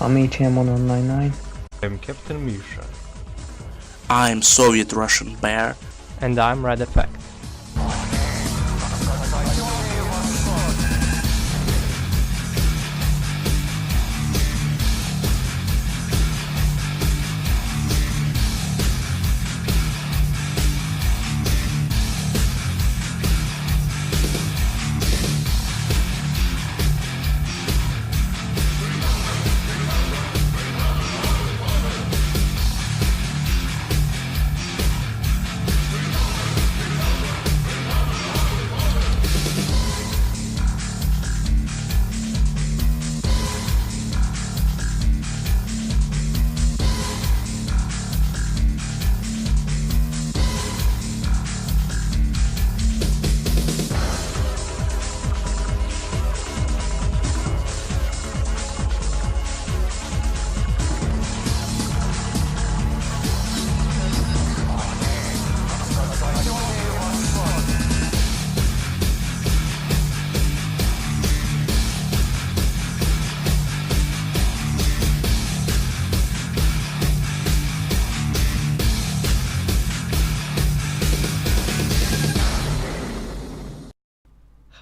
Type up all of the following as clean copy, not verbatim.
I'm ATM1199. I'm Captain Misha. I'm Soviet Russian Bear. And I'm Red Effect.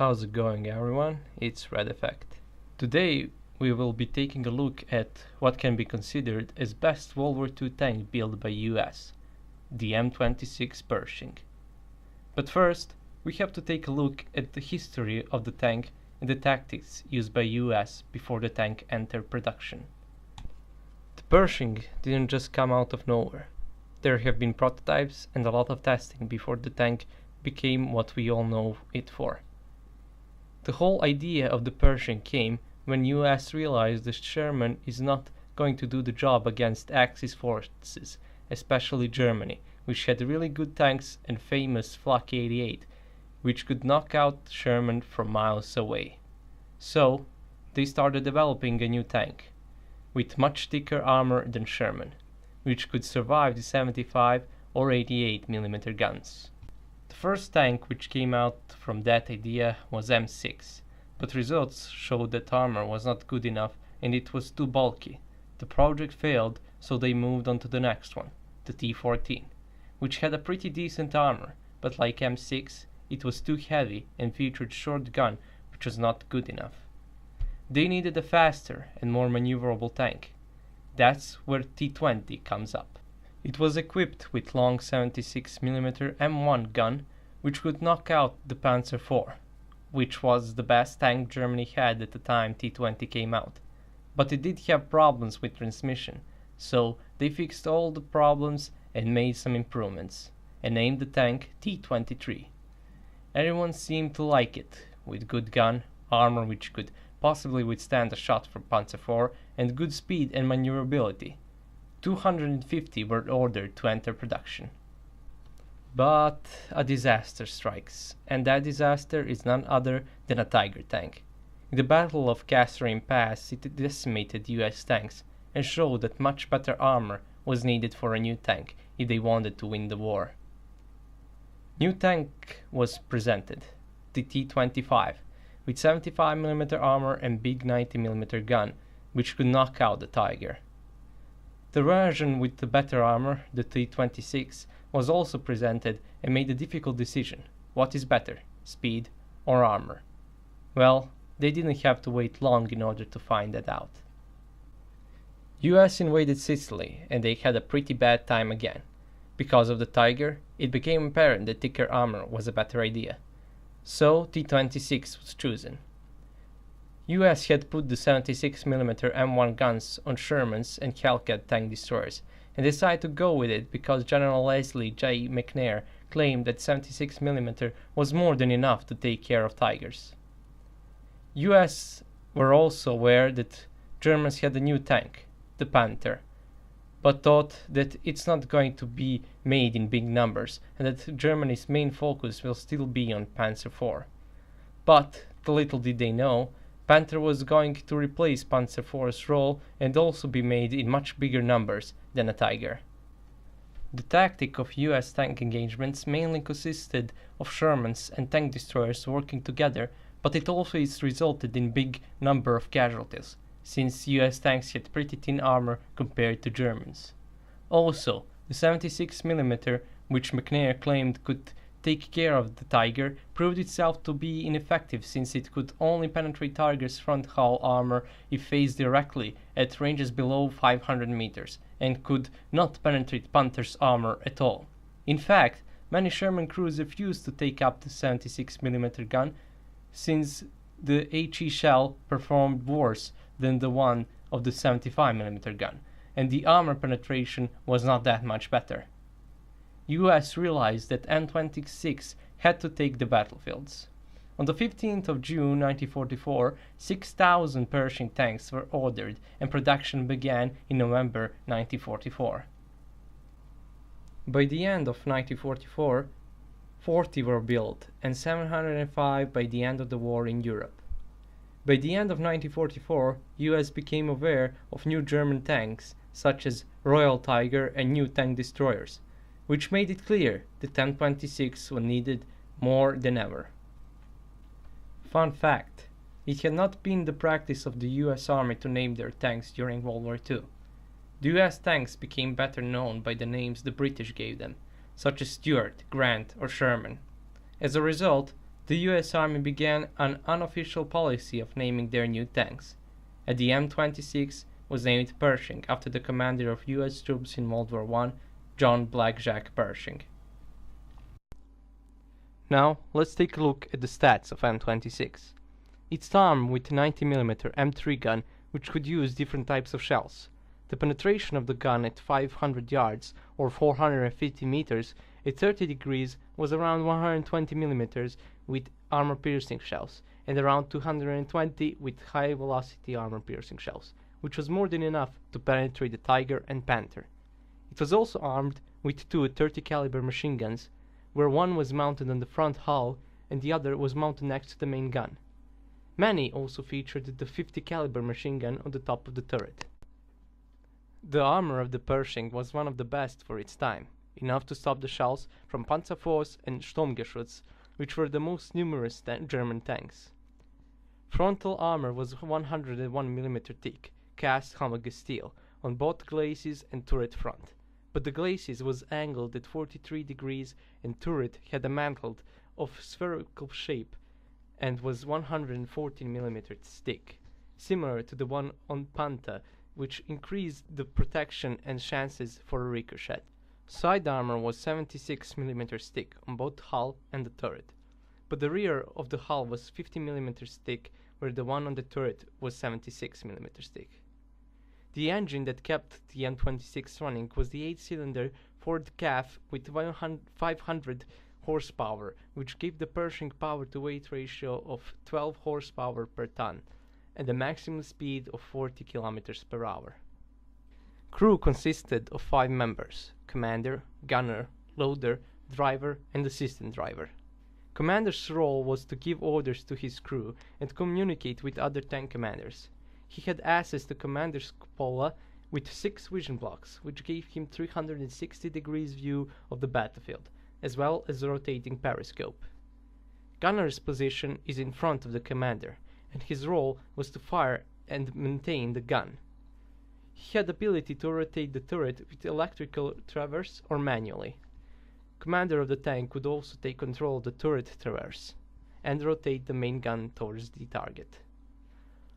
How's it going, everyone? It's Red Effect. Today we will be taking a look at what can be considered as best World War II tank built by US, the M26 Pershing. But first, we have to take a look at the history of the tank and the tactics used by US before the tank entered production. The Pershing didn't just come out of nowhere. There have been prototypes and a lot of testing before the tank became what we all know it for. The whole idea of the Pershing came when US realized that Sherman is not going to do the job against Axis forces, especially Germany, which had really good tanks and famous Flak 88, which could knock out Sherman from miles away. So, they started developing a new tank, with much thicker armor than Sherman, which could survive the 75 or 88 mm guns. The first tank which came out from that idea was M6, but results showed that armor was not good enough and it was too bulky. The project failed, so they moved on to the next one, the T-14, which had a pretty decent armor, but like M6, it was too heavy and featured short gun, which was not good enough. They needed a faster and more maneuverable tank. That's where T-20 comes up. It was equipped with long 76mm M1 gun, which could knock out the Panzer IV, which was the best tank Germany had at the time T-20 came out. But it did have problems with transmission, so they fixed all the problems and made some improvements, and named the tank T-23. Everyone seemed to like it, with good gun, armor which could possibly withstand a shot from Panzer IV, and good speed and maneuverability. 250 were ordered to enter production. But a disaster strikes, and that disaster is none other than a Tiger tank. In the Battle of Kasserine Pass, it decimated US tanks and showed that much better armor was needed for a new tank if they wanted to win the war. New tank was presented, the T-25, with 75mm armor and big 90mm gun, which could knock out the Tiger. The version with the better armor, the T-26, was also presented and made a difficult decision. What is better, speed or armor? Well, they didn't have to wait long in order to find that out. US invaded Sicily and they had a pretty bad time again. Because of the Tiger, it became apparent that thicker armor was a better idea. So T-26 was chosen. US had put the 76mm M1 guns on Sherman's and Hellcat tank destroyers, and decided to go with it because General Leslie J. McNair claimed that 76mm was more than enough to take care of Tigers. US were also aware that Germans had a new tank, the Panther, but thought that it's not going to be made in big numbers and that Germany's main focus will still be on Panzer IV. But, little did they know, Panther was going to replace Panzer IV's role and also be made in much bigger numbers than a Tiger. The tactic of US tank engagements mainly consisted of Shermans and tank destroyers working together, but it always resulted in big number of casualties, since US tanks had pretty thin armor compared to Germans. Also, the 76mm, which McNair claimed could take care of the Tiger, proved itself to be ineffective since it could only penetrate Tiger's front hull armor if faced directly at ranges below 500 meters, and could not penetrate Panther's armor at all. In fact, many Sherman crews refused to take up the 76mm gun since the HE shell performed worse than the one of the 75mm gun, and the armor penetration was not that much better. US realized that M26 had to take the battlefields. On the 15th of June 1944, 6,000 Pershing tanks were ordered and production began in November 1944. By the end of 1944, 40 were built and 705 by the end of the war in Europe. By the end of 1944, US became aware of new German tanks such as Royal Tiger and new tank destroyers, which made it clear that M26 was needed more than ever. Fun fact: it had not been the practice of the US Army to name their tanks during World War II. The US tanks became better known by the names the British gave them, such as Stuart, Grant, or Sherman. As a result, the US Army began an unofficial policy of naming their new tanks, and the M26 was named Pershing after the commander of US troops in World War I, John Blackjack Pershing. Now, let's take a look at the stats of M26. It's armed with a 90mm M3 gun, which could use different types of shells. The penetration of the gun at 500 yards or 450 meters at 30 degrees was around 120mm with armor-piercing shells and around 220 with high-velocity armor-piercing shells, which was more than enough to penetrate the Tiger and Panther. It was also armed with two 30 caliber machine guns, where one was mounted on the front hull and the other was mounted next to the main gun. Many also featured the 50 caliber machine gun on the top of the turret. The armor of the Pershing was one of the best for its time, enough to stop the shells from Panzerfaust and Sturmgeschütz, which were the most numerous German tanks. Frontal armor was 101mm thick, cast homologous steel, on both glacis and turret front, but the glacis was angled at 43 degrees and turret had a mantle of spherical shape and was 114mm thick, similar to the one on Panther, which increased the protection and chances for a ricochet. Side armor was 76mm thick on both hull and the turret, but the rear of the hull was 50mm thick, where the one on the turret was 76mm thick. The engine that kept the M26 running was the 8-cylinder Ford CAF with 500 horsepower, which gave the Pershing power-to-weight ratio of 12 horsepower per ton and a maximum speed of 40 km per hour. Crew consisted of 5 members: commander, gunner, loader, driver, and assistant driver. Commander's role was to give orders to his crew and communicate with other tank commanders. He had access to commander's cupola with 6 vision blocks, which gave him 360 degrees view of the battlefield, as well as a rotating periscope. Gunner's position is in front of the commander, and his role was to fire and maintain the gun. He had the ability to rotate the turret with electrical traverse or manually. Commander of the tank could also take control of the turret traverse and rotate the main gun towards the target.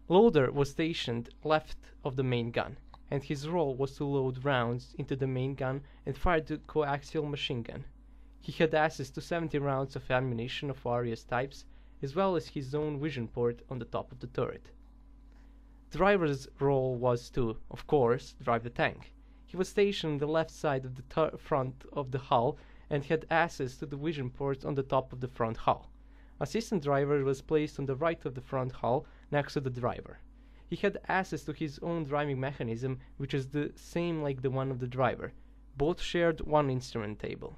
Loader was stationed left of the main gun, and his role was to load rounds into the main gun and fire the coaxial machine gun. He had access to 70 rounds of ammunition of various types, as well as his own vision port on the top of the turret. Driver's role was to, of course, drive the tank. He was stationed on the left side of the front of the hull and had access to the vision ports on the top of the front hull. Assistant driver was placed on the right of the front hull next to the driver. He had access to his own driving mechanism, which is the same like the one of the driver. Both shared one instrument table.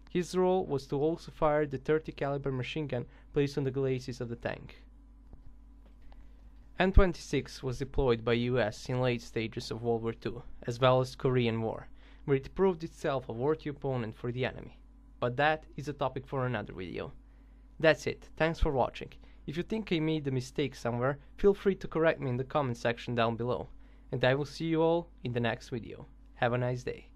His role was to also fire the 30 caliber machine gun placed on the glacis of the tank. M26 was deployed by US in late stages of World War II, as well as Korean War, where it proved itself a worthy opponent for the enemy. But that is a topic for another video. That's it, thanks for watching. If you think I made a mistake somewhere, feel free to correct me in the comment section down below. And I will see you all in the next video. Have a nice day.